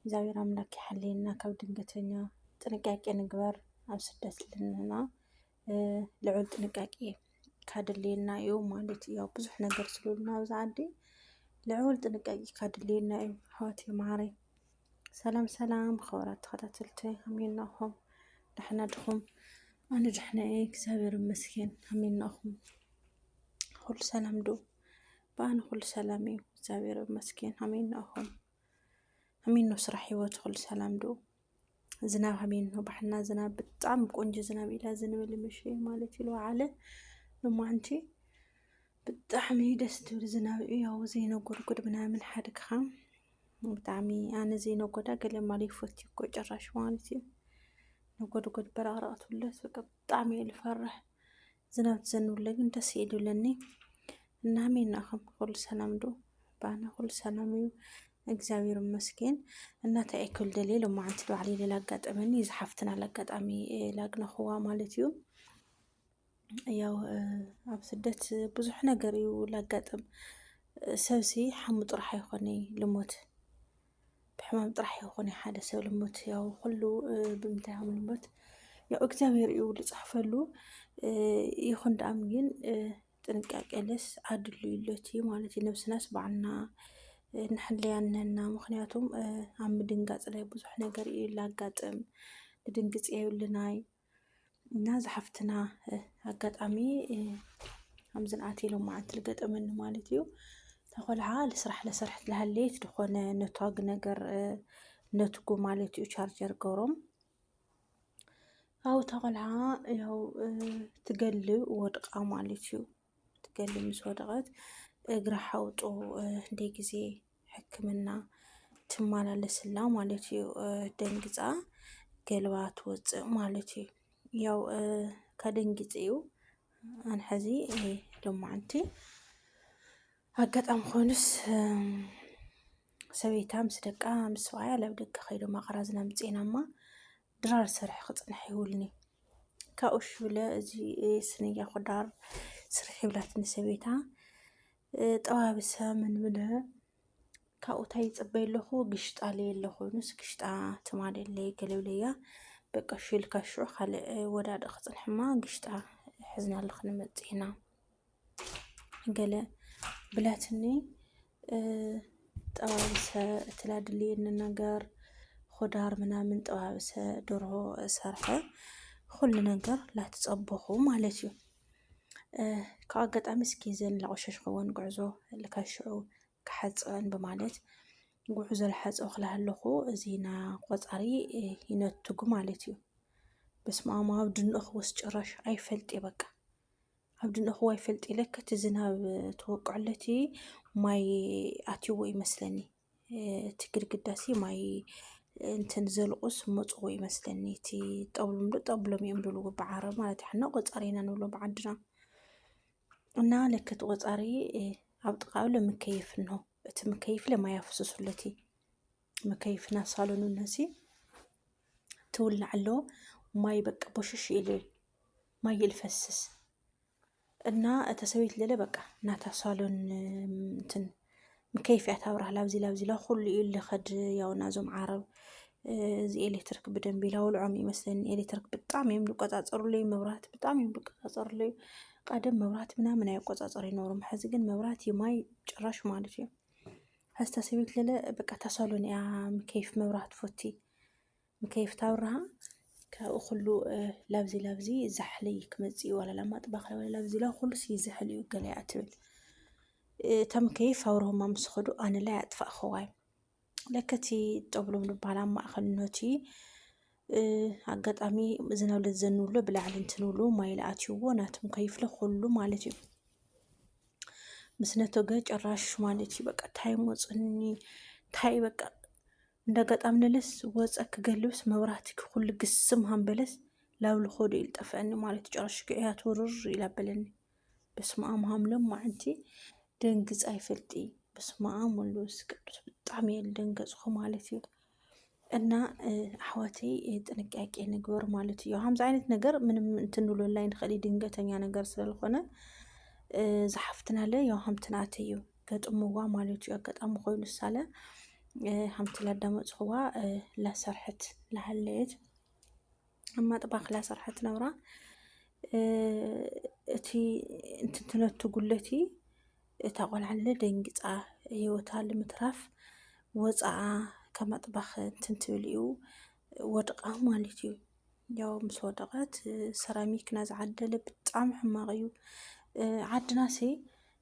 እግዚአብሔር አምላክ ይሐልየና ካብ ድንገተኛ ጥንቃቄ ንግበር ኣብ ስደት ለና ልዑል ጥንቃቄ ካድልየና እዩ ማለት እዩ። ያው ብዙሕ ነገር ስለሉና ኣብዚ ዓዲ ልዑል ጥንቃቄ ካድልየና እዩ። ኣሕዋተይ ማዕረይ ሰላም ሰላም ብኽብራት ተኸታተልቲ ከመይ ኢልኩም ደሕና ዲኹም? ኣነ ደሕና እየ እግዚአብሔር ይመስገን። ከመይ ኢልኩም? ኩሉ ሰላም ዶ? በኣነ ኩሉ ሰላም እዩ እግዚአብሔር ይመስገን። ከመይ ኢልኩም? ከመይ ነው ስራሕ ህይወት ኩሉ ሰላም ዶ? ዝናብ ከመይ ነው? ባሕና ዝናብ ብጣዕሚ ቆንጆ ዝናብ ኢላ ዝንበለ ምሽ ማለት ኢሉ ዓለ ልማዓንቲ ብጣዕሚ ደስ ትብል ዝናብ እዩ። ያው ዘይነጎድጎድ ምናምን ሓደግኻ ብጣዕሚ ኣነ ዘይነጎዳ ገለ ማለ ይፈቲ እኮ ጭራሽ ማለት እዩ። ነጎድጎድ በራቅረቅ ትብለስ በቃ ብጣዕሚ እየ ዝፈርሕ። ዝናብ ትዘንብለ ግን ደስ እየ ዝብለኒ እና ከመይ ኢልኩም? ኩሉ ሰላም ዶ? ባና ኩሉ ሰላም እዩ እግዚአብሔር ይመስገን። እናታይ ኣይክል ደልየ ልማዓንቲ ባዕለይ ሌላ ኣጋጠመኒ ዝሓፍትና ኣጋጣሚ ላግነኽዋ ማለት እዩ። ያው ኣብ ስደት ብዙሕ ነገር እዩ ላጋጥም። ሰብሲ ሓሙ ጥራሕ ኣይኮነ ልሞት ብሕማም ጥራሕ ይኮነ ሓደ ሰብ ልሞት ያው ኩሉ ብምንታይ ከም ልሞት ያው እግዚአብሔር እዩ ዝፅሕፈሉ ይኹን ደኣም ግን ጥንቃቄ ለስ ኣድልዩ ሎት ማለት እዩ። ነብስናስ ባዕልና ንሕለያ እኒሀና ምክንያቱም ኣብ ምድንጋፅ ላይ ብዙሕ ነገር እዩ ላጋጥም ንድንግፅ የብልናይ እና ዝሓፍትና ኣጋጣሚ ከምዚ ንኣተይ ሎማዓንቲ ዝገጠመኒ ማለት እዩ። ተቆልዓ ልስራሕ ለሰርሕት ዝሃለየት ድኾነ ነቷግ ነገር ነትጉ ማለት እዩ ቻርጀር ገይሮም ኣብኡ ተቆልዓ ያው ትገልብ ወድቃ ማለት እዩ። ትገልብ ምስ ወደቐት እግራ ሓውጦ እንደይ ግዜ ሕክምና ትመላለስላ ማለት እዩ። ደንግፃ ገልባ ትወፅእ ማለት እዩ። ያው ከደንግፅ እዩ ኣነ ሕዚ ሎማዓንቲ ኣጋጣሚ ኮይኑስ ሰበይታ ምስ ደቃ ምስ ሰብኣያ ናብ ደገ ከይዶም ኣቕራዝና ምፅኢና እማ ድራር ሰሪሑ ክፅንሕ ይብልኒ ካብኡ ሽብለ እዚ ስንያ ክዳር ስርሒ ይብላትኒ ሰበይታ ጠባብሰ ምን ብለ ካብኡ ታይ ይፅበይ ኣለኹ ግሽጣ ለየ ኣለኹ ንስ ግሽጣ ትማለለይ ገለብለያ በቃ ሽልካ ሽዑ ካልእ ወዳዲ ክፅንሕማ ግሽጣ ሕዝና ኣለኽን መፅኢና ገለ ብላትኒ ጠባብሰ ትላድልየኒ ነገር ክዳር ምናምን ጠባብሰ ደርሆ ሰርሐ ኩሉ ነገር ላትፀበኹ ማለት እዩ። ካብ ኣጋጣሚ እስኪ ዘን ላቆሸሽክወን ጉዕዞ ልካሽዑ ክሓፅበን ብማለት ጉዕዞ ዝሓፀቡ ክልህ ኣለኹ እዚና ቆፃሪ ይነትጉ ማለት እዩ። በስመ ኣብ ኣብ ድንኡ ክወስ ጭራሽ ኣይፈልጥ በቃ ኣብ ድንኡ ክዋ ኣይፈልጥ ለከ እቲ ዝናብ ተወቅዕለቲ ማይ ኣትይዎ ይመስለኒ እቲ ግድግዳሲ ማይ እንትን ዘልቁስ መፅዎ ይመስለኒ እቲ ጠብሎም ዶ ጠብሎም እዮም ድብልዎ ብዓረብ ማለት እዩ። ሓና ቆፃሪ ኢና ንብሎ ብዓድና እና ለከ እቲ ቆፃሪ ኣብ ጥቃኡ ለምከይፍ እንሆ እቲ ምከይፍ ለማይ ኣፍስሱለቲ መከይፍና ሳሎኑ ነሲ ትውላዕ ኣሎ ማይ በቃ ቦሽሽ ኢሉ ማይ ይልፈስስ እና እታ ሰበይቲ ለለ በቃ ናታ ሳሎን እንትን ምከይፍ እያ ታብርህ ላብዚ ላብዚ ኢላ ኩሉ እዩ ልኸድ ያው ናዞም ዓረብ እዚ ኤሌክትሪክ ብደንቢ ኢላውልዖም ይመስለኒ ኤሌክትሪክ ብጣዕሚ እዮም ዝቆፃፀሩለይ መብራህቲ ብጣዕሚ እዮም ዝቆፃፀሩለይ ቀደም መብራህቲ ምናምን ኣይቆፃፀሩ ይነበሮም ሕዚ ግን መብራህቲ ማይ ጭራሽ ማለት እዩ። ሕዚ እታ ሰበይቲ ለለ በቃ እታ ሳሎን እያ ምከይፍ መብራህቲ ፈቲ ምከይፍ ታብርሃ ካብኡ ኩሉ ላብዚ ላብዚ ዛሕሊ ክመፅእ እዩ ዋላ ማጥባኽ ወላ ላብዚ ኢላ ኩሉስ ይዝሕል እዩ ገለ እያ ትብል እታ ምከይፍ ኣብርሆማ ምስ ከዱ ኣነ ላይ ኣጥፋእኽዋ ለከቲ ጠብሎም ዝበሃል ኣብ ማእኸል ኖቲ ኣጋጣሚ ዝናብ ለዘንብሎ ብላዕሊ እንትንብሉ ማይ ለኣትይዎ ናቲ ምከይፍ ኩሉ ማለት እዩ። ምስ ነተገ ጭራሽ ማለት እዩ በቃ ታይ መፅኒ ታይ በቃ እንደ ኣጋጣሚ ለለስ ወፀ ክገልብስ መብራህቲ ኩሉ ግስም ሃንበለስ ላብ ልኸዱ ይልጠፈአኒ ማለት እዩ። ጭራሽ ግዕያት ውርር ኢላ በለኒ በስመ ኣብ ሃምሎም ማዓንቲ ደንግፅ ኣይፈልጢ በስመ ኣብ ወልወስ ቅዱስ ብጣዕሚ እየ ዝደንገፅኩ ማለት እዩ። እና ኣሕዋተይ ጥንቃቄ ንግበር ማለት እዩ። ከምዚ ዓይነት ነገር ምንም እንትን ንብለሉ ኣይንኽእል ድንገተኛ ነገር ስለዝኾነ ዝሓፍትና ለ ያው ከምቲ ናተይ እዩ ገጥምዋ ማለት እዩ። ኣጋጣሚ ኮይኑ ሳለ ሓምቲ ላዳመፅኽዋ ላሰርሐት ላሃለየት እማ ጥባኽ ላሰርሐት ነብራ እቲ እንትትነቱ ጉለቲ እታ ቆልዓለ ደንጊፃ ህይወታ ልምትራፍ ወፃዓ ካብ መጥባኽ እንትንትብል እዩ ወድቃ ማለት እዩ። ያው ምስ ወደቐት ሰራሚክ ናዝዓደለ ብጣዕሚ ሕማቕ እዩ። ዓድናሴ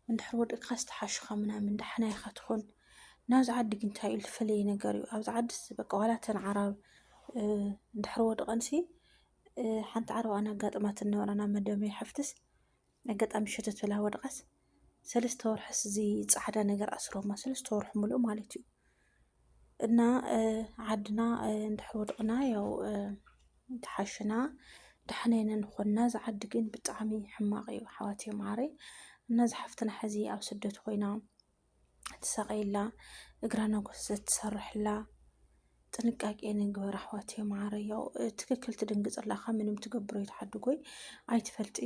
እንድሕር ወድቕካ ዝተሓሽኻ ምናምን ዳሕና ኢኻ ትኾን ናብዚ ዓዲ ግን እንታይ እዩ ዝፈለየ ነገር እዩ። ኣብዚ ዓዲስ በቃ ዋላ ተን ዓረብ እንድሕር ወድቐንሲ ሓንቲ ዓረብ ኣነ ኣጋጥማት ነበራ ናብ መደበይ ሓፍትስ ኣጋጣሚ ሸተት ብላ ወድቃስ 3 ወርሕስ እዚ ፃዕዳ ነገር ኣስሮማ 3 ወርሕ ሙሉእ ማለት እዩ። እና ዓድና እንድሕር ወድቕና ያው ተሓሽና ዳሕና ኢና ንኾን ናብዚ ዓዲ ግን ብጣዕሚ ሕማቕ እዩ ኣሕዋትየ ማዕረይ። እና ዝሓፍትና ሕዚ ኣብ ስደት ኮይና ትሰቀይላ እግራና ጎሰት ትሰርሕላ ጥንቃቄ ንግበር ኣሕዋትየ ማዕረይ። ያው ትክክል ትድንግፅ ኣለኻ ምንም ትገብሮ ይተሓድጎይ ኣይትፈልጢ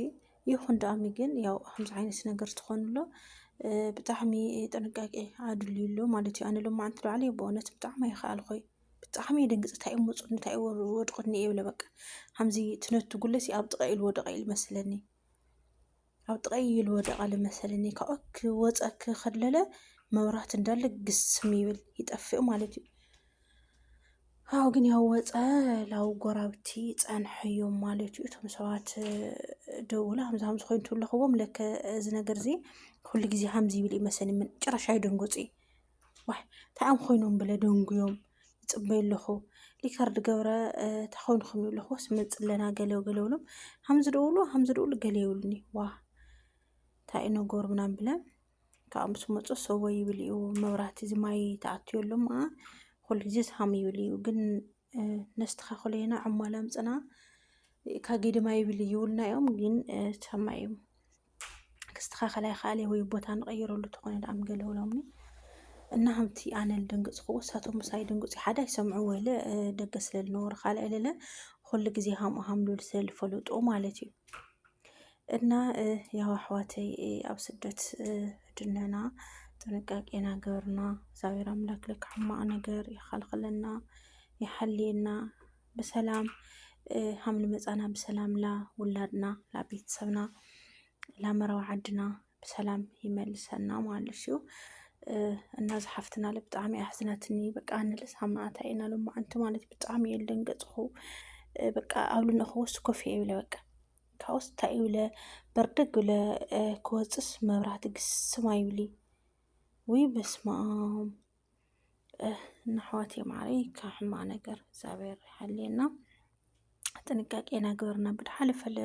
ይኹን ዳኣሚ ግን ያው ከምዚ ዓይነት ነገር ትኾንሎ ብጣዕሚ ጥንቃቄ ኣድልዩሎ ማለት እዩ። ኣነ ሎማዓንቲ ልባዕለ ብእውነት ብጣዕሚ ኣይከኣልኮይ ብጣዕሚ ደንግፅ እንታይ እዩ መፁ እንታይ እዩ ወድቁኒ የብለ በቃ ከምዚ ትነቱ ጉለሲ ኣብ ጥቃኢ ልወደቀ እዩ ልመስለኒ ኣብ ጥቃኢ ልወደቀ ልመሰለኒ ካብኡ ክወፀ ክኸለለ መብራት እንዳለ ግስም ይብል ይጠፍእ ማለት እዩ። አዎ ግን ያው ወፀ ላው ጎራብቲ ፀንሐ እዮም ማለት እዩ። እቶም ሰባት ደውላ ከምዚ ከምዚ ኮይኑ ትብለኽዎም ለከ እዚ ነገር እዚ ኩሉ ግዜ ከምዚ ይብል ይመሰለኒ ምን ጭራሽ ኣይደንገፁ ዋይ እንታይ ኮይኖም ብለ ደንጉዮም ይፅበዩ ኣለኹ ሊከርድ ገብረ ተኸውንኩም ይብለኹ ስመፅ ኣለና ገለ ገለብሎም ከምዚ ደውሉ ገለ ይብሉኒ ዋ እንታይ እዩ ነገሩ ምናምን ብለ ካብ ምስ መፁ ሰዎ ይብል እዩ መብራህቲ እዚ ማይ ተኣትየሉ ኩሉ ግዜ ሳም ይብል እዩ ግን ነስተኻኽለና ዕሟላ ምፅና ካጌድማ ይብል ይብልና እዮም ግን ሰማይ እዩ ክስተኻኸል ኣይከኣለ ወይ ቦታ ንቀይረሉ ተኾነ ዳኣም ገለ ብሎምኒ እና ከምቲ ኣነ ልደንገፅክዎ እሳቶም ምሳይ ደንገፁ ሓደ ኣይሰምዑ ወለ ደገ ስለ ዝነበሩ ካልኣይ ለለ ኩሉ ግዜ ከምኡ ከም ልብል ስለ ዝፈለጡ ማለት እዩ። እና ያው ኣሕዋተይ ኣብ ስደት ድነና ጥንቃቄና ገበርና እግዚኣብሔር ኣምላክ ልክ ሕማቕ ነገር ይኸልክለና ይሓልየና ብሰላም ከም ንመፃና ብሰላም ላ ውላድና ላ ቤተሰብና ላ መረባ ዓድና ብሰላም ይመልሰና ማለት እዩ። እና ዝሓፍትና ብጣዕሚ ኣሕዝናትኒ በቃ ንልስ ሃምኣታ ኢና ሎማዓንቲ ማለት ብጣዕሚ እየ ዝደንገፅኩ በቃ ኣብ ልነኹ ወስ ኮፍ የብለ በቃ ካብኡስ እንታይ ይብለ በርደግ ብለ ክወፅስ መብራህቲ ግስማ ይብሊ ወይ በስመ ኣብ እና ኣሕዋትየ ማዕረይ ካብ ሕማቕ ነገር እግዚኣብሔር ይሓልየና ጥንቃቄና ገበርና ብድሓደ ፈለ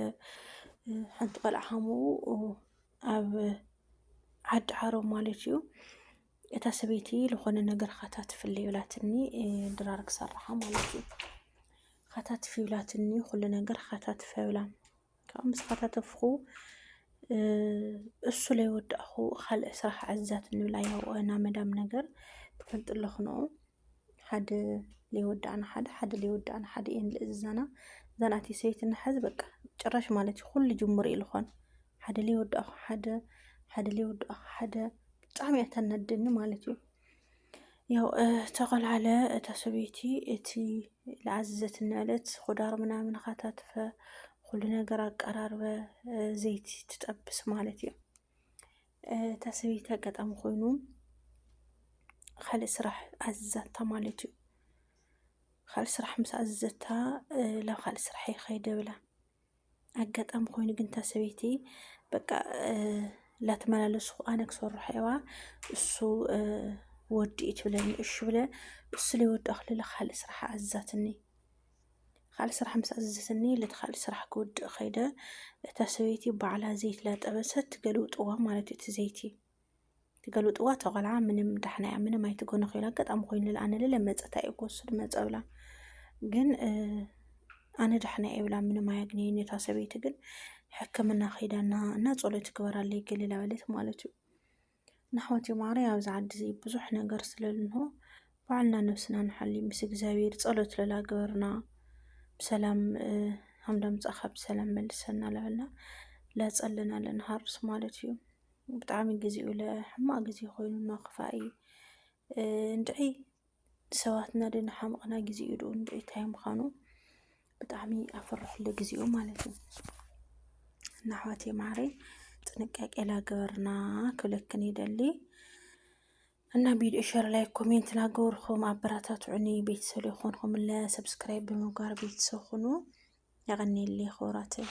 ሓንቲ ቆልዓ ከምኡ ኣብ ዓዲ ዓረብ ማለት እዩ እታ ሰበይቲ ዝኾነ ነገር ካታትፍለ ይብላትኒ ድራር ክሰርሓ ማለት እዩ ካታትፊ ይብላትኒ ኩሉ ነገር ካታትፈ ይብላ ካብ ምስ ካታተፍኩ እሱ ላይ ወዳእኹ ካልእ ስራሕ ዕዛት ንብላ ያው ና መዳም ነገር ትፈልጥ ኣለኹ ሓደ ለይወዳእና ሓደ ለይወዳእና ሓደ እየን ልእዝዛና ዛንኣቲ ሰበይቲ እናሓዝ በቃ ጭራሽ ማለት እዩ ኩሉ ጅሙር እዩ ልኾን ሓደ ለይወዳእኹ ሓደ ለይወዳእኹ ሓደ ብጣዕሚ እያ ተናድደኒ ማለት እዩ። ያው ተቆልዓለ እታ ሰበይቲ እቲ ዝኣዘዘትኒ ዕለት ኮዳር ምናምን ካታትፈ ኩሉ ነገር ኣቀራርበ ዘይቲ ትጠብስ ማለት እዩ። እታ ሰበይቲ ኣጋጣሚ ኮይኑ ካልእ ስራሕ ኣዘዛታ ማለት እዩ። ካልእ ስራሕ ምስ ኣዘዘታ ላብ ካልእ ስራሕ ይኸይደ ብላ ኣጋጣሚ ኮይኑ ግን እታ ሰበይቲ በቃ ላተመላለሱ ኣነ ክሰርሖ እየዋ እሱ ወዲ ትብለኒ እሺ ብለ እሱ ለይወዳእኹ ልለ ካልእ ስራሕ ኣዘዛትኒ ካልእ ስራሕ ምስ ኣዘዘትኒ ለቲ ካልእ ስራሕ ክወድእ ኸይደ እታ ሰበይቲ ባዕላ ዘይቲ ላጠበሰት ትገልውጥዋ ማለት እዩ። እቲ ዘይቲ ትገልውጥዋ ተቆልዓ ምንም ዳሕና እያ ምንም ኣይትጎኖ ኸይላ ኣጋጣሚ ኮይኑ ኣነ ልለ መፀታ እዩ ክወስድ መፀ ብላ ግን ኣነ ዳሕና እየ ብላ ምንም ኣያግነየኒ እታ ሰበይቲ ግን ሕክምና ኸይዳና እና ጸሎት ትግበራለይ ገሊላ በለት ማለት እዩ። ናሕወትየ ማዕረይ ኣብዚ ዓዲ እዚ ብዙሕ ነገር ስለልንሆ ባዕልና ነብስና ንሓሊ ምስ እግዚኣብሔር ጸሎት ለላ ገበርና ብሰላም ሃምዳ ምጻኻ ብሰላም መልሰና ለበልና ላጸለና ለንሃርስ ማለት እዩ። ብጣዕሚ ግዚኡ ለሕማቕ ግዜ ኮይኑ ክፋኢ እንድዒ ሰዋትና ደና ሓምቕና ግዚኡ ዶ እንታይ ምዃኑ ብጣዕሚ ኣፈርሕሉ ግዚኡ ማለት እዩ እና ኣሕዋተይ ማዕረይ ጥንቃቄ ላገበርና ክብለክን ይደሊ እና ቪድዮ ሸር ላይክ ኮሜንት ላገበርኩም ኣበራታትዑኒ ቤተሰብ ይኹንኩም ሰብስክራይብ ብምግባር ቤተሰብ ሁኑ። يغني لي خوراتي